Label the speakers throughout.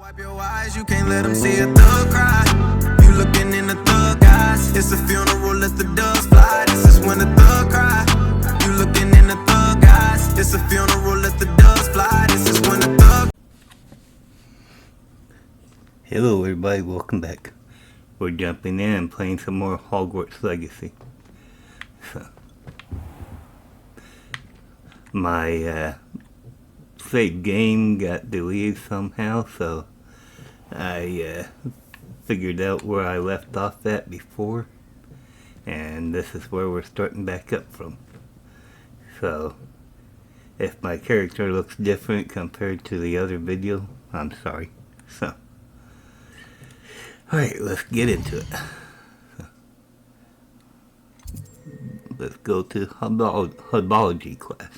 Speaker 1: Wipe your eyes, you can't let them see a thug cry. You looking in the thug eyes. It's a funeral, let the doves fly. This is when the thug cry. You looking in the thug eyes. It's a funeral, let the doves fly. This is when the thug.
Speaker 2: Hello everybody, welcome back. We're jumping in and playing some more Hogwarts Legacy. So, my save game got deleted somehow, so I figured out where I left off at before, and this is where we're starting back up from. So if my character looks different compared to the other video, I'm sorry. So alright, let's get into it. Let's go to Herbology class.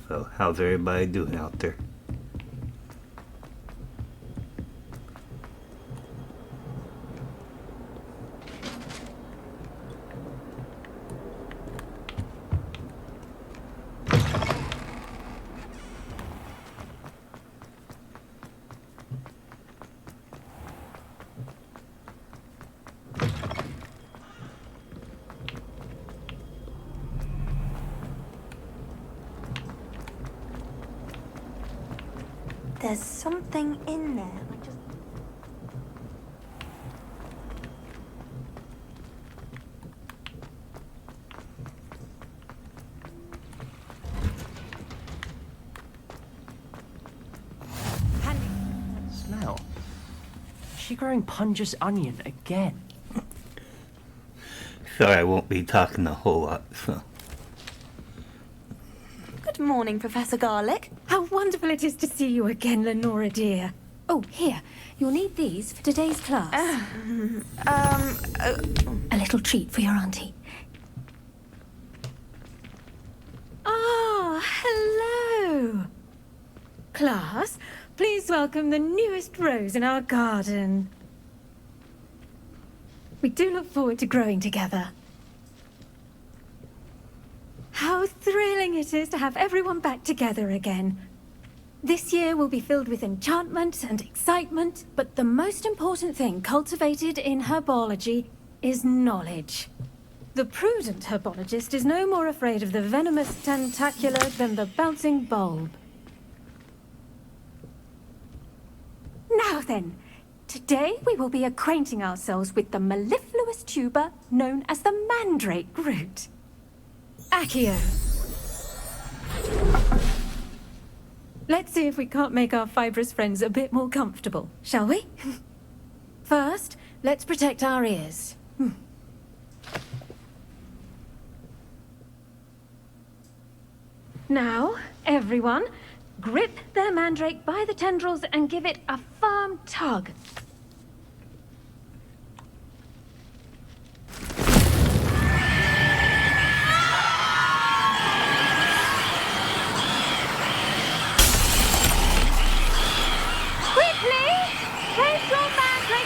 Speaker 2: So, how's everybody doing out there?
Speaker 3: There's something in there.
Speaker 4: Smell. Is she growing Punja's onion again?
Speaker 2: Sorry, I won't be talking a whole lot, so.
Speaker 3: Good morning, Professor Garlic.
Speaker 5: How wonderful it is to see you again, Lenora dear. Oh, here, you'll need these for today's class. A little treat for your auntie. Ah, hello. Class, please welcome the newest rose in our garden. We do look forward to growing together. How thrilling it is to have everyone back together again. This year will be filled with enchantment and excitement, but the most important thing cultivated in herbology is knowledge. The prudent herbologist is no more afraid of the venomous tentacular than the bouncing bulb. Now then, today we will be acquainting ourselves with the mellifluous tuber known as the mandrake root. Accio. Let's see if we can't make our fibrous friends a bit more comfortable, shall we? First, let's protect our ears. Now, everyone, grip their mandrake by the tendrils and give it a firm tug.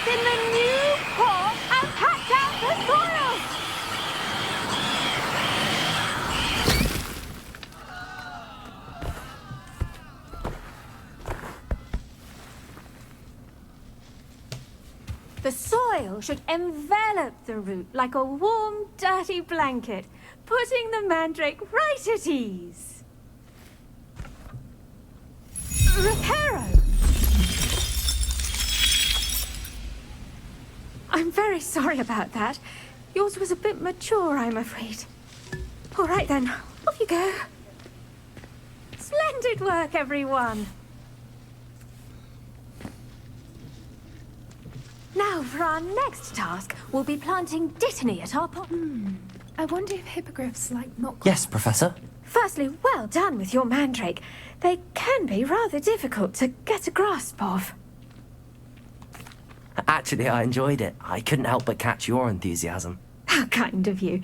Speaker 5: In the new pot and patch out the soil! The soil should envelop the root like a warm, dirty blanket, putting the mandrake right at ease. Reparo! I'm very sorry about that. Yours was a bit mature, I'm afraid. All right then, off you go. Splendid work, everyone. Now, for our next task, we'll be planting dittany at our pot. I wonder if hippogriffs like not...
Speaker 4: Yes, Professor.
Speaker 5: Firstly, well done with your mandrake. They can be rather difficult to get a grasp of.
Speaker 4: Actually, I enjoyed it. I couldn't help but catch your enthusiasm.
Speaker 5: How kind of you.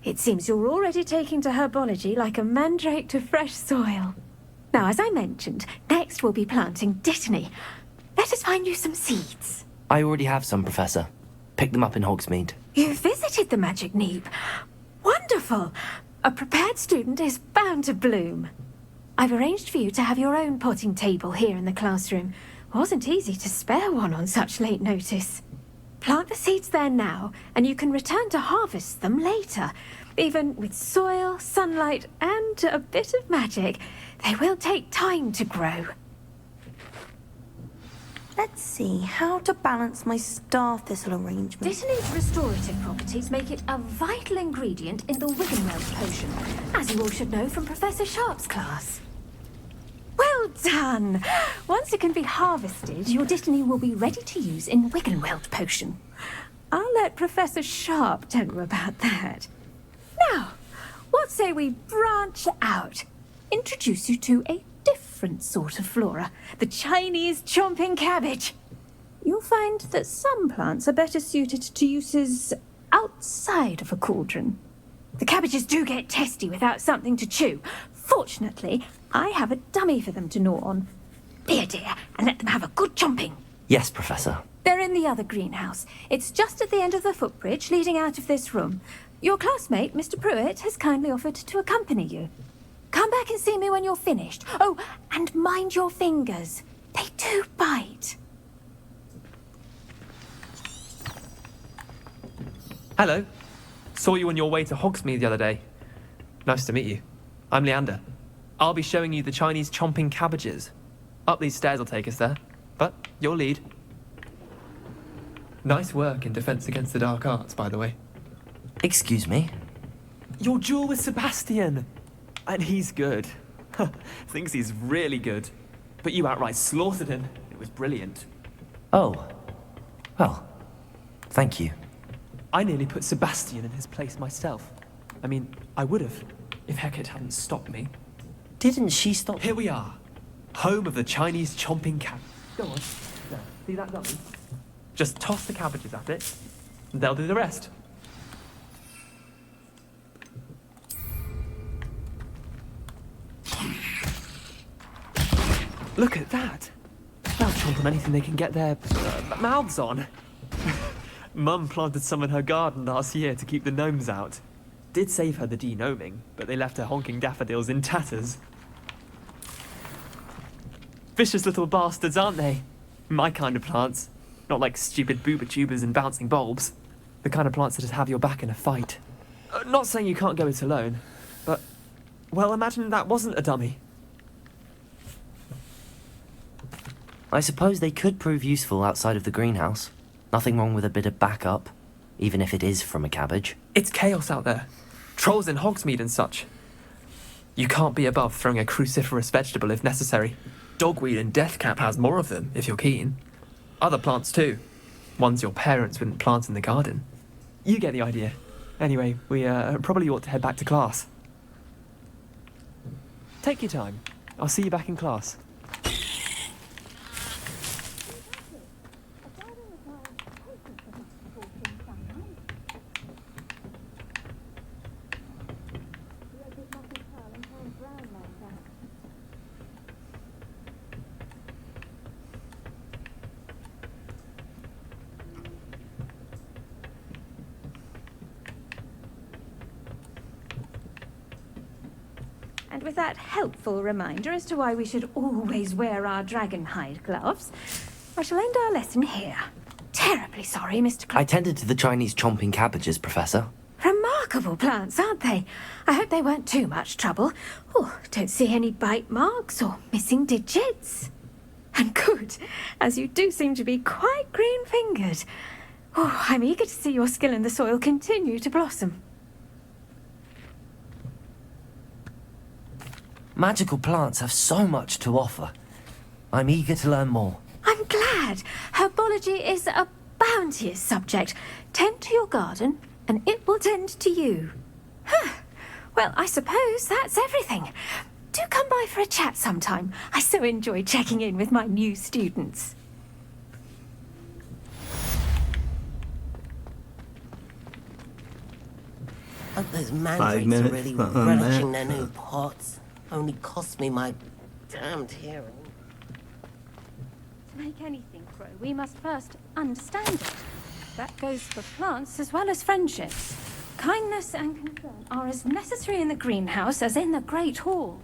Speaker 5: It seems you're already taking to herbology like a mandrake to fresh soil. Now, as I mentioned, next we'll be planting dittany. Let us find you some seeds.
Speaker 6: I already have some, Professor. Picked them up in Hogsmeade.
Speaker 5: You visited the Magic Neep. Wonderful! A prepared student is bound to bloom. I've arranged for you to have your own potting table here in the classroom. Wasn't easy to spare one on such late notice. Plant the seeds there now, and you can return to harvest them later. Even with soil, sunlight, and a bit of magic, they will take time to grow.
Speaker 3: Let's see how to balance my star thistle arrangement.
Speaker 5: Dittany's restorative properties make it a vital ingredient in the Wiggenweld potion, as you all should know from Professor Sharp's class. Well done! Once it can be harvested, your Dittany will be ready to use in Wiggenweld potion. I'll let Professor Sharp tell you about that. Now, what say we branch out? Introduce you to a different sort of flora, the Chinese chomping cabbage. You'll find that some plants are better suited to uses outside of a cauldron. The cabbages do get testy without something to chew. Fortunately, I have a dummy for them to gnaw on. Be a dear and let them have a good chomping.
Speaker 6: Yes, Professor.
Speaker 5: They're in the other greenhouse. It's just at the end of the footbridge leading out of this room. Your classmate, Mr. Pruitt, has kindly offered to accompany you. Come back and see me when you're finished. Oh, and mind your fingers. They do bite.
Speaker 4: Hello. Saw you on your way to Hogsmeade the other day. Nice to meet you. I'm Leander. I'll be showing you the Chinese chomping cabbages. Up these stairs will take us there, but you'll lead. Nice work in Defense Against the Dark Arts, by the way.
Speaker 6: Excuse me?
Speaker 4: Your duel with Sebastian! And he's good. Thinks he's really good. But you outright slaughtered him. It was brilliant.
Speaker 6: Oh. Well, thank you.
Speaker 4: I nearly put Sebastian in his place myself. I mean, I would have, if Hecate hadn't stopped me.
Speaker 6: Didn't she stop?
Speaker 4: Here we are. Home of the Chinese chomping cabbage. Go on. There, see that dummy? Just toss the cabbages at it, and they'll do the rest. Look at that. They'll chomp on anything they can get their mouths on. Mum planted some in her garden last year to keep the gnomes out. Did save her the de-gnoming, but they left her honking daffodils in tatters. Vicious little bastards, aren't they? My kind of plants. Not like stupid booba tubers and bouncing bulbs. The kind of plants that just have your back in a fight. Not saying you can't go it alone, but, well, imagine that wasn't a dummy.
Speaker 6: I suppose they could prove useful outside of the greenhouse. Nothing wrong with a bit of backup, even if it is from a cabbage.
Speaker 4: It's chaos out there. Trolls in Hogsmeade and such. You can't be above throwing a cruciferous vegetable if necessary. Dogweed and deathcap has more of them, if you're keen. Other plants too. Ones your parents wouldn't plant in the garden. You get the idea. Anyway, we probably ought to head back to class. Take your time. I'll see you back in class.
Speaker 5: And with that helpful reminder as to why we should always wear our dragon hide gloves, I shall end our lesson here. Terribly sorry, Mr.
Speaker 6: I tended to the Chinese chomping cabbages, Professor.
Speaker 5: Remarkable plants, aren't they? I hope they weren't too much trouble. Oh, don't see any bite marks or missing digits. And good, as you do seem to be quite green-fingered. Oh, I'm eager to see your skill in the soil continue to blossom.
Speaker 6: Magical plants have so much to offer. I'm eager to learn more.
Speaker 5: I'm glad. Herbology is a bounteous subject. Tend to your garden, and it will tend to you. Well, I suppose that's everything. Do come by for a chat sometime. I so enjoy checking in with my new students.
Speaker 7: Hope those
Speaker 2: 5
Speaker 7: mandrakes are
Speaker 2: minutes
Speaker 7: really
Speaker 2: on
Speaker 7: relishing
Speaker 2: that.
Speaker 7: their new pots. Only cost me my damned hearing.
Speaker 5: make anything grow, we must first understand it. That goes for plants as well as friendships. Kindness and concern are as necessary in the greenhouse as in the Great Hall.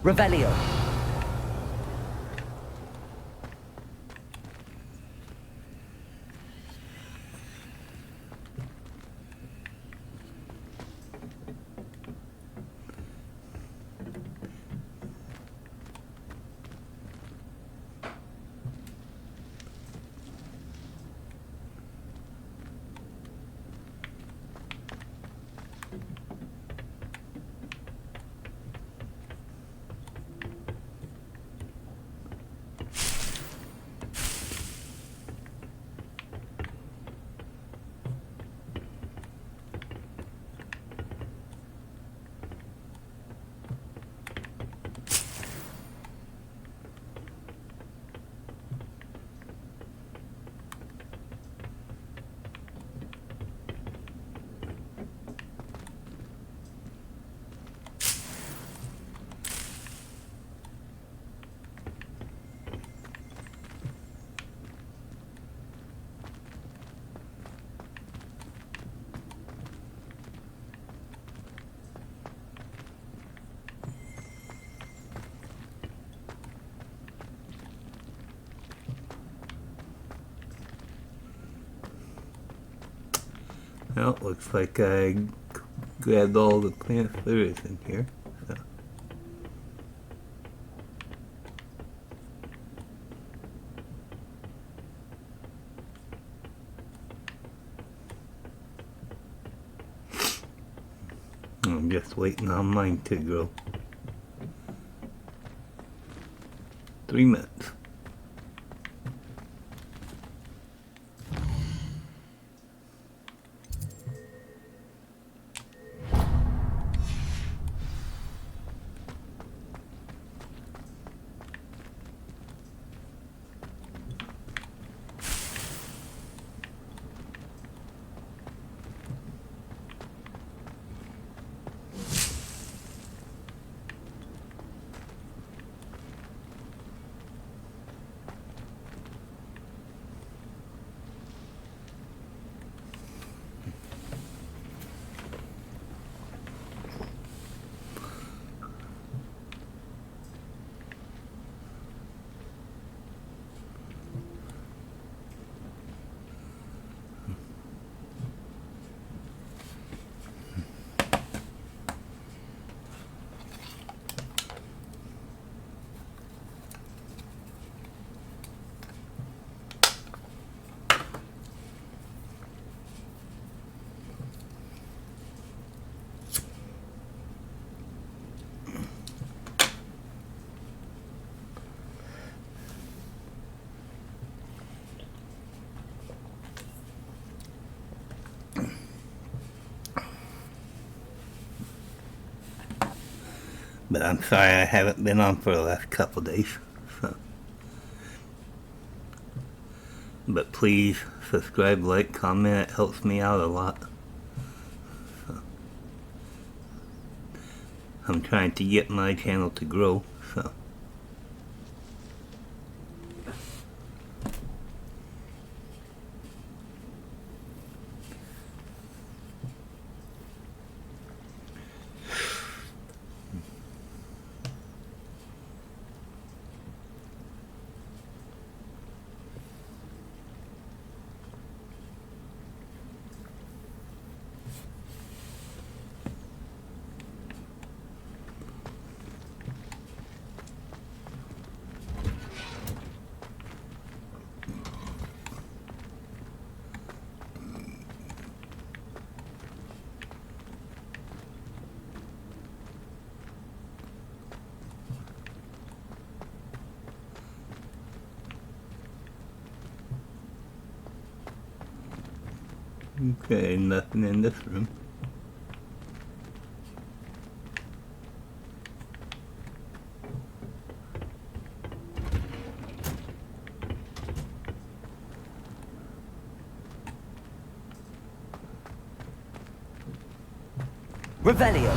Speaker 6: Revelio.
Speaker 2: Well, looks like I grabbed all the plants there is in here. So. I'm just waiting on mine to grow. 3 minutes. But I'm sorry I haven't been on for the last couple days. So. But please subscribe, like, comment. It helps me out a lot. So. I'm trying to get my channel to grow. So. Okay, nothing in this room.
Speaker 6: Revelio.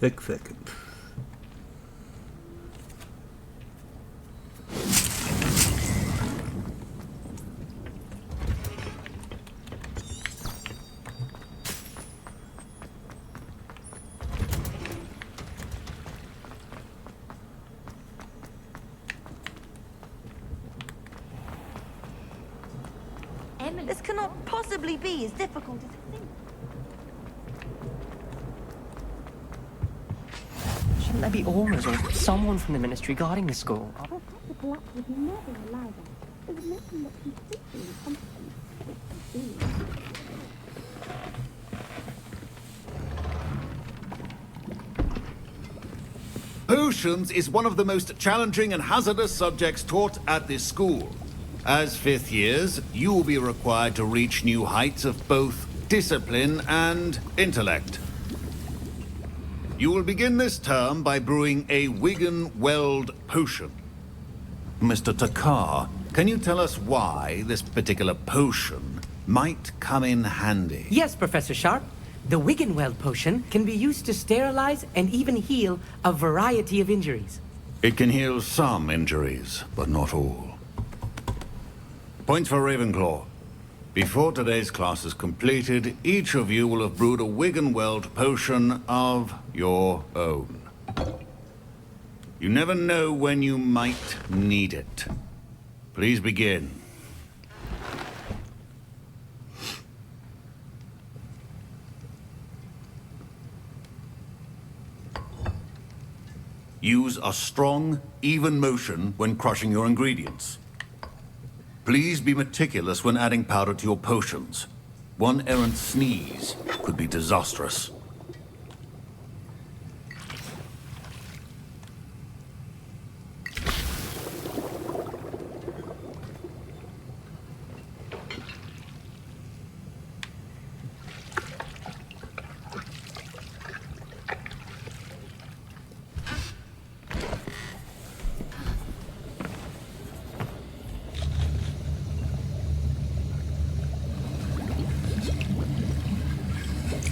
Speaker 2: 6 seconds.
Speaker 3: Emily, this cannot possibly be as difficult as it seems.
Speaker 7: Shouldn't there be aurors or someone from the ministry guarding the school?
Speaker 8: Potions is one of the most challenging and hazardous subjects taught at this school. As fifth years, you will be required to reach new heights of both discipline and intellect. You will begin this term by brewing a Wigan Weld potion. Mr. Takar, can you tell us why this particular potion might come in handy?
Speaker 9: Yes, Professor Sharp. The Wiggenweld potion can be used to sterilize and even heal a variety of injuries.
Speaker 8: It can heal some injuries, but not all. Points for Ravenclaw. Before today's class is completed, each of you will have brewed a Wiggenweld potion of your own. You never know when you might need it. Please begin. Use a strong, even motion when crushing your ingredients. Please be meticulous when adding powder to your potions. One errant sneeze could be disastrous.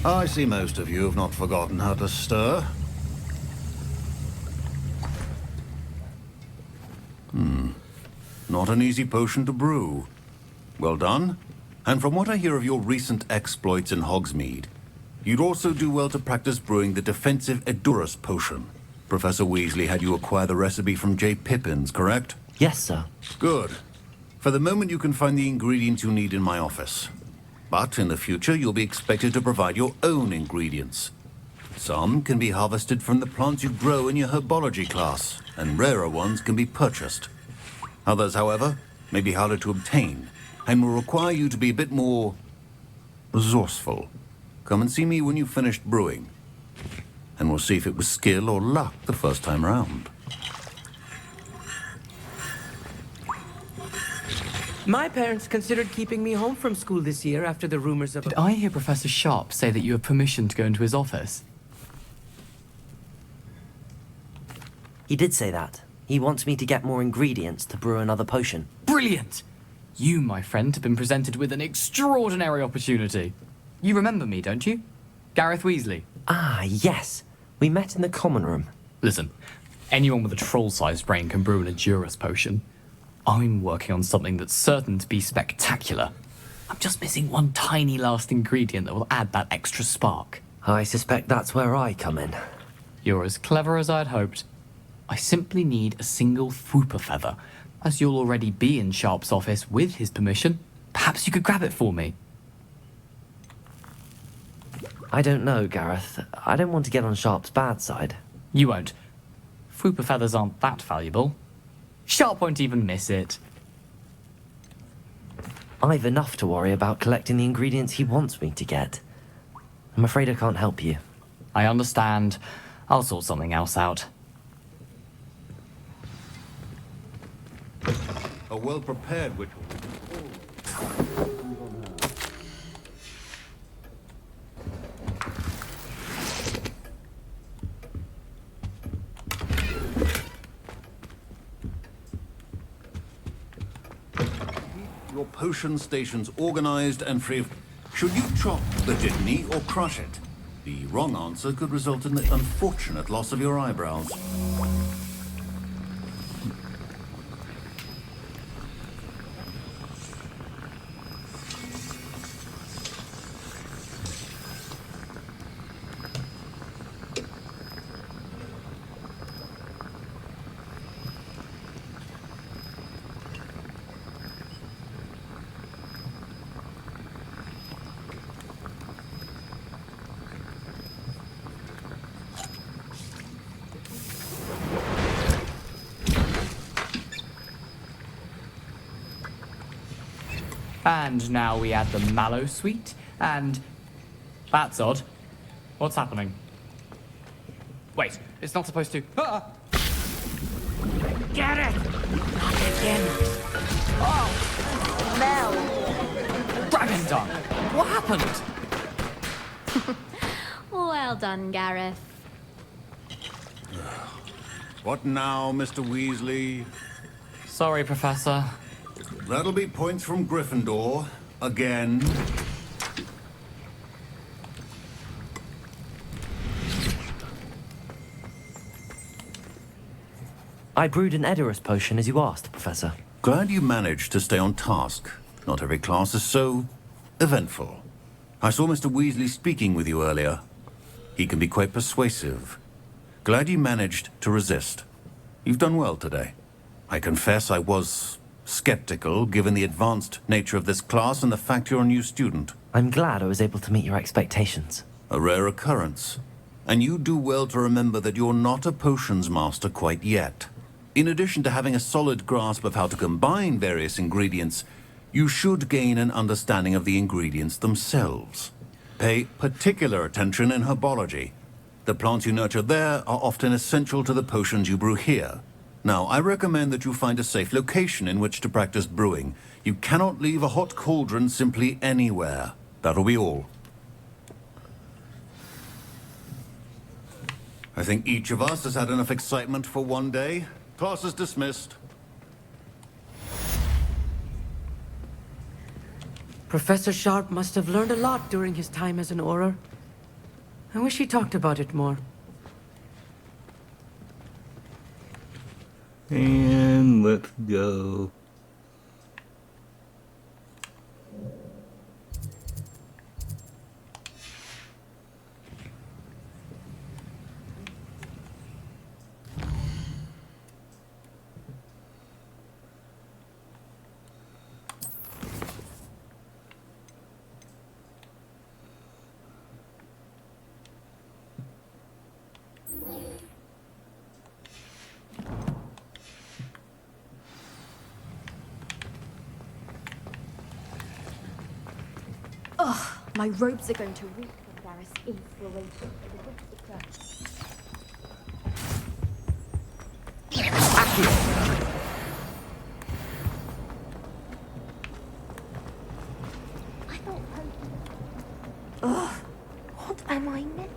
Speaker 8: I see most of you have not forgotten how to stir. Not an easy potion to brew. Well done. And from what I hear of your recent exploits in Hogsmeade, you'd also do well to practice brewing the defensive Edurus potion. Professor Weasley had you acquire the recipe from J. Pippins, correct?
Speaker 6: Yes, sir.
Speaker 8: Good. For the moment, you can find the ingredients you need in my office. But in the future, you'll be expected to provide your own ingredients. Some can be harvested from the plants you grow in your herbology class, and rarer ones can be purchased. Others, however, may be harder to obtain, and will require you to be a bit more resourceful. Come and see me when you've finished brewing, and we'll see if it was skill or luck the first time round.
Speaker 9: My parents considered keeping me home from school this year after the rumors of...
Speaker 4: Did I hear Professor Sharp say that you have permission to go into his office?
Speaker 6: He did say that. He wants me to get more ingredients to brew another potion.
Speaker 4: Brilliant! You, my friend, have been presented with an extraordinary opportunity. You remember me, don't you? Gareth Weasley.
Speaker 6: Ah, yes. We met in the common room.
Speaker 4: Listen, anyone with a troll-sized brain can brew an Edurus potion. I'm working on something that's certain to be spectacular. I'm just missing one tiny last ingredient that will add that extra spark.
Speaker 6: I suspect that's where I come in.
Speaker 4: You're as clever as I'd hoped. I simply need a single Fwooper feather. As you'll already be in Sharp's office with his permission, perhaps you could grab it for me.
Speaker 6: I don't know, Gareth. I don't want to get on Sharp's bad side.
Speaker 4: You won't. Fwooper feathers aren't that valuable. Sharp won't even miss it.
Speaker 6: I've enough to worry about collecting the ingredients he wants me to get. I'm afraid I can't help you.
Speaker 4: I understand. I'll sort something else out.
Speaker 8: A well-prepared witch. Your potion stations organized and free of... Should you chop the Dittany or crush it? The wrong answer could result in the unfortunate loss of your eyebrows.
Speaker 10: And now we add the mallow suite, and... That's odd. What's happening? Wait, it's not supposed to... Ah!
Speaker 9: Get it! Not again.
Speaker 10: Dragon Dung! What happened?
Speaker 11: Well done, Gareth.
Speaker 8: What now, Mr. Weasley?
Speaker 10: Sorry, Professor.
Speaker 8: That'll be points from Gryffindor. Again.
Speaker 6: I brewed an Edorus potion as you asked, Professor.
Speaker 8: Glad you managed to stay on task. Not every class is so eventful. I saw Mr. Weasley speaking with you earlier. He can be quite persuasive. Glad you managed to resist. You've done well today. I confess I was skeptical, given the advanced nature of this class and the fact you're a new student.
Speaker 6: I'm glad I was able to meet your expectations.
Speaker 8: A rare occurrence. And you do well to remember that you're not a potions master quite yet. In addition to having a solid grasp of how to combine various ingredients, you should gain an understanding of the ingredients themselves. Pay particular attention in herbology. The plants you nurture there are often essential to the potions you brew here. Now, I recommend that you find a safe location in which to practice brewing. You cannot leave a hot cauldron simply anywhere. That'll be all. I think each of us has had enough excitement for one day. Class is dismissed.
Speaker 9: Professor Sharp must have learned a lot during his time as an Auror. I wish he talked about it more.
Speaker 2: And let's go.
Speaker 11: My robes are going to reek from Gareth's inspiration.
Speaker 3: I thought. Ugh. What am I meant?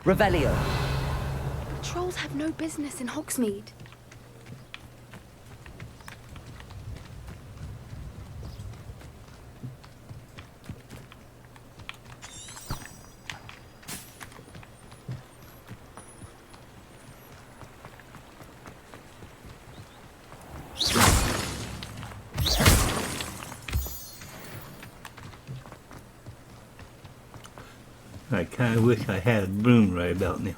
Speaker 6: Revelio.
Speaker 11: Trolls have no business in Hogsmeade.
Speaker 2: I kind of wish I had a broom right about now.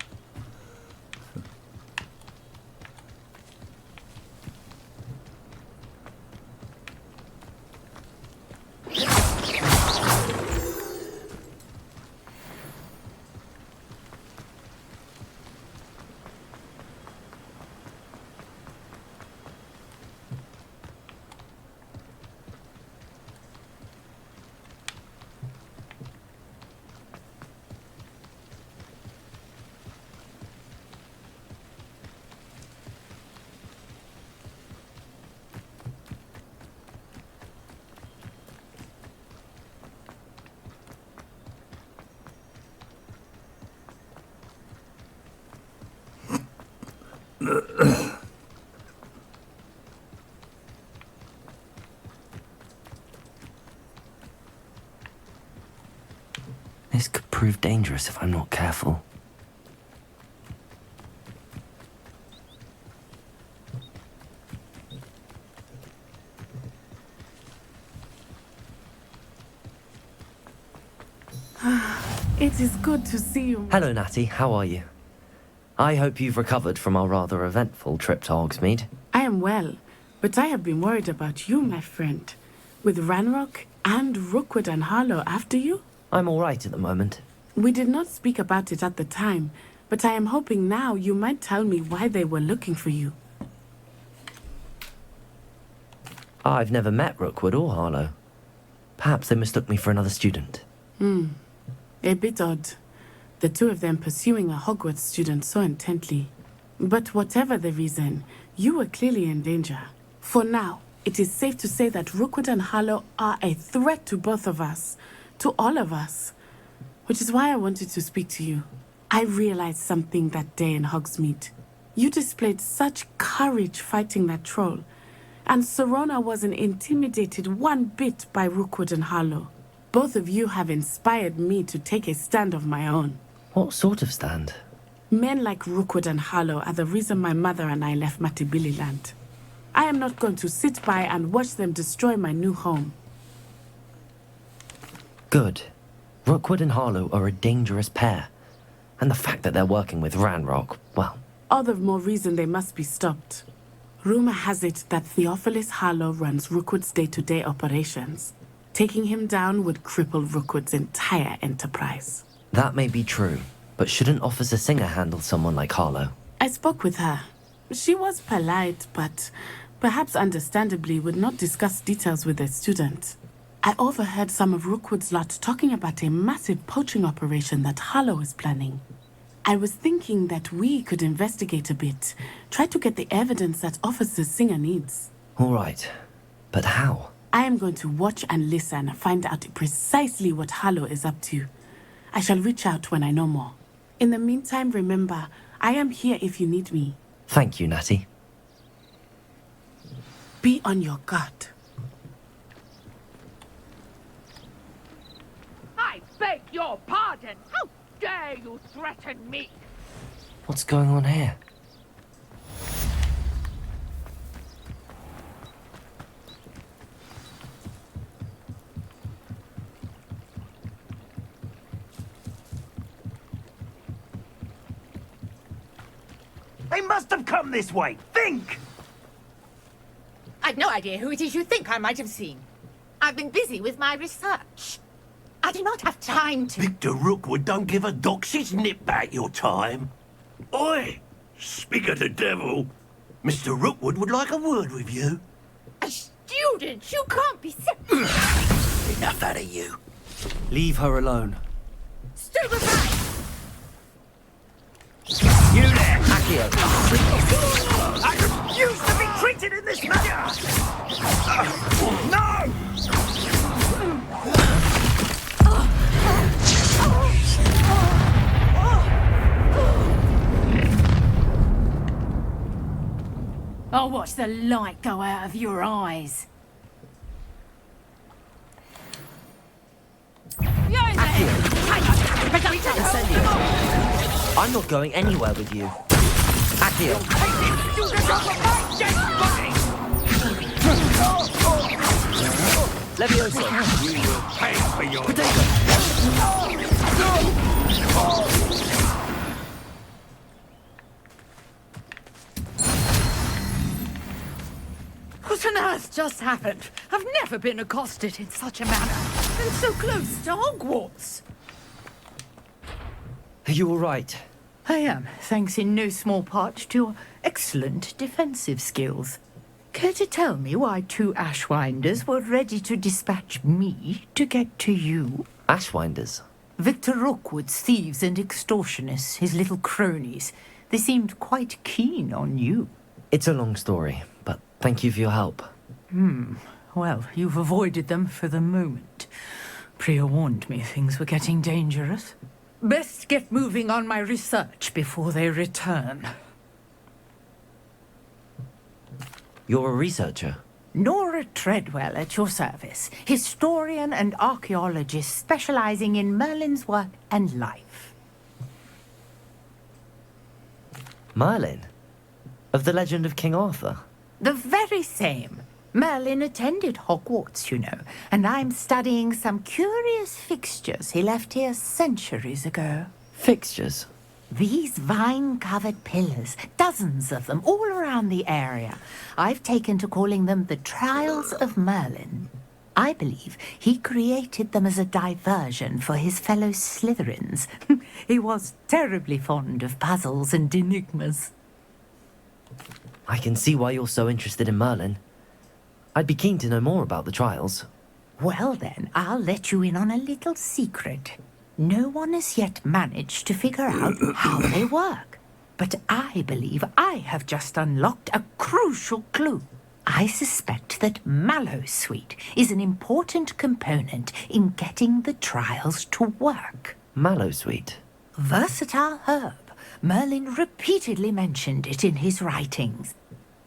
Speaker 6: This could prove dangerous if I'm not careful.
Speaker 12: It is good to see you.
Speaker 6: Hello, Natty. How are you? I hope you've recovered from our rather eventful trip to Hogsmeade.
Speaker 12: I am well, but I have been worried about you, my friend. With Ranrock and Rookwood and Harlow after you?
Speaker 6: I'm all right at the moment.
Speaker 12: We did not speak about it at the time, but I am hoping now you might tell me why they were looking for you.
Speaker 6: I've never met Rookwood or Harlow. Perhaps they mistook me for another student.
Speaker 12: A bit odd. The two of them pursuing a Hogwarts student so intently. But whatever the reason, you were clearly in danger. For now, it is safe to say that Rookwood and Harlow are a threat to both of us. To all of us. Which is why I wanted to speak to you. I realized something that day in Hogsmeade. You displayed such courage fighting that troll. And Serona wasn't intimidated one bit by Rookwood and Harlow. Both of you have inspired me to take a stand of my own.
Speaker 6: What sort of stand?
Speaker 12: Men like Rookwood and Harlow are the reason my mother and I left Mattibilliland. I am not going to sit by and watch them destroy my new home.
Speaker 6: Good. Rookwood and Harlow are a dangerous pair. And the fact that they're working with Ranrock, well...
Speaker 12: All the more reason they must be stopped. Rumor has it that Theophilus Harlow runs Rookwood's day-to-day operations. Taking him down would cripple Rookwood's entire enterprise.
Speaker 6: That may be true, but shouldn't Officer Singer handle someone like Harlow?
Speaker 12: I spoke with her. She was polite, but perhaps understandably would not discuss details with a student. I overheard some of Rookwood's lot talking about a massive poaching operation that Harlow is planning. I was thinking that we could investigate a bit, try to get the evidence that Officer Singer needs.
Speaker 6: All right, but how?
Speaker 12: I am going to watch and listen and find out precisely what Harlow is up to. I shall reach out when I know more. In the meantime, remember, I am here if you need me.
Speaker 6: Thank you, Natty.
Speaker 12: Be on your guard.
Speaker 13: I beg your pardon! How dare you threaten me?
Speaker 6: What's going on here?
Speaker 14: They must have come this way. Think!
Speaker 13: I've no idea who it is you think I might have seen. I've been busy with my research. I do not have time to...
Speaker 14: Victor Rookwood don't give a doxy's nip back your time. Oi! Speak of the devil. Mr. Rookwood would like a word with you.
Speaker 13: A student? You can't be...
Speaker 14: Enough out of you.
Speaker 6: Leave her alone.
Speaker 13: Stupid aside!
Speaker 14: You there!
Speaker 6: Accio!
Speaker 14: I refuse to be treated in this manner! No!
Speaker 15: I'll watch the light go out of your eyes.
Speaker 6: I'm not going anywhere with you. Accio! Levioso!
Speaker 14: You will pay for your...
Speaker 6: Potato!
Speaker 15: What on earth just happened? I've never been accosted in such a manner. And so close to Hogwarts.
Speaker 6: Are you all right?
Speaker 15: I am, thanks in no small part to your excellent defensive skills. Care to tell me why two Ashwinders were ready to dispatch me to get to you?
Speaker 6: Ashwinders?
Speaker 15: Victor Rookwood's thieves and extortionists, his little cronies. They seemed quite keen on you.
Speaker 6: It's a long story, but thank you for your help.
Speaker 15: Well, you've avoided them for the moment. Priya warned me things were getting dangerous. Best get moving on my research before they return.
Speaker 6: You're a researcher?
Speaker 15: Nora Treadwell at your service, historian and archaeologist specializing in Merlin's work and life.
Speaker 6: Merlin? Of the legend of King Arthur?
Speaker 15: The very same. Merlin attended Hogwarts, you know, and I'm studying some curious fixtures he left here centuries ago.
Speaker 6: Fixtures?
Speaker 15: These vine-covered pillars, dozens of them, all around the area. I've taken to calling them the Trials of Merlin. I believe he created them as a diversion for his fellow Slytherins. He was terribly fond of puzzles and enigmas.
Speaker 6: I can see why you're so interested in Merlin. I'd be keen to know more about the trials.
Speaker 15: Well then, I'll let you in on a little secret. No one has yet managed to figure out how they work. But I believe I have just unlocked a crucial clue. I suspect that Mallowsweet is an important component in getting the trials to work.
Speaker 6: Mallowsweet?
Speaker 15: Versatile herb. Merlin repeatedly mentioned it in his writings.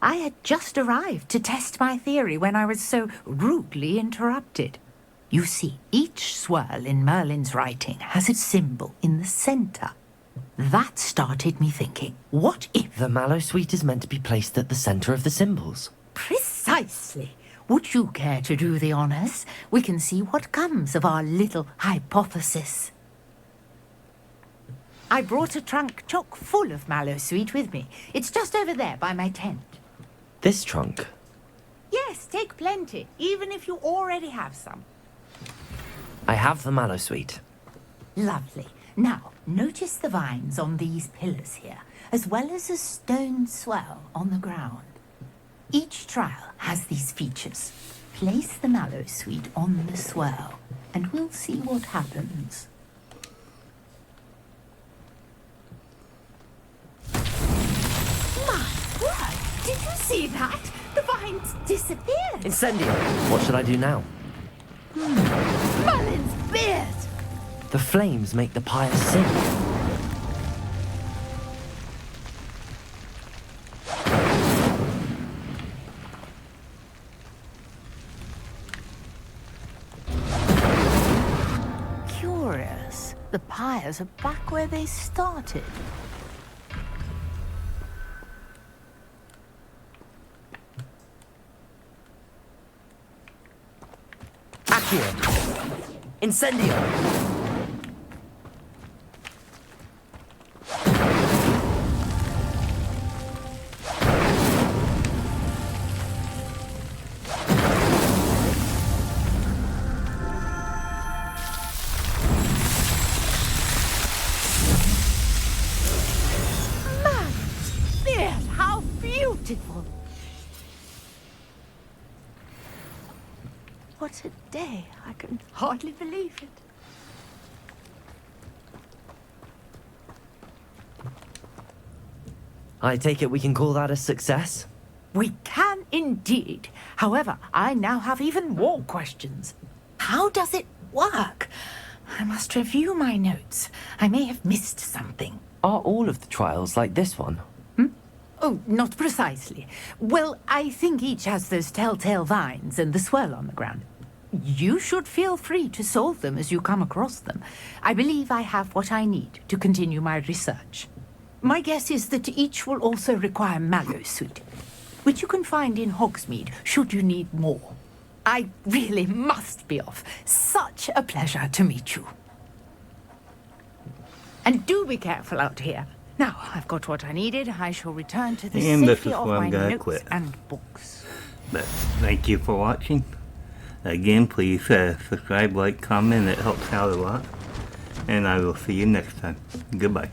Speaker 15: I had just arrived to test my theory when I was so rudely interrupted. You see, each swirl in Merlin's writing has a symbol in the center. That started me thinking, what if...
Speaker 6: The Mallowsweet is meant to be placed at the center of the symbols.
Speaker 15: Precisely. Would you care to do the honors? We can see what comes of our little hypothesis. I brought a trunk chock full of Mallowsweet with me. It's just over there by my tent.
Speaker 6: This trunk?
Speaker 15: Yes, take plenty, even if you already have some.
Speaker 6: I have the Mallowsweet.
Speaker 15: Lovely. Now, notice the vines on these pillars here, as well as a stone swell on the ground. Each trial has these features. Place the Mallowsweet on the swell, and we'll see what happens. My word! Did you see that? The vines disappeared!
Speaker 6: Incendio! What should I do now?
Speaker 15: Merlin's beard!
Speaker 6: The flames make the pyre sing.
Speaker 15: Curious. The pyres are back where they started.
Speaker 6: Accio! Incendio!
Speaker 15: How beautiful! What a day. I can hardly believe it.
Speaker 6: I take it we can call that a success?
Speaker 15: We can indeed. However, I now have even more questions. How does it work? I must review my notes. I may have missed something.
Speaker 6: Are all of the trials like this one?
Speaker 15: Oh, not precisely. Well, I think each has those telltale vines and the swirl on the ground. You should feel free to solve them as you come across them. I believe I have what I need to continue my research. My guess is that each will also require Mallowsweet, which you can find in Hogsmeade should you need more. I really must be off. Such a pleasure to meet you. And do be careful out here. Now, I've got what I needed. I shall return to the safety of my notes and books.
Speaker 2: But thank you for watching. Again, please subscribe, like, comment. It helps out a lot. And I will see you next time. Goodbye.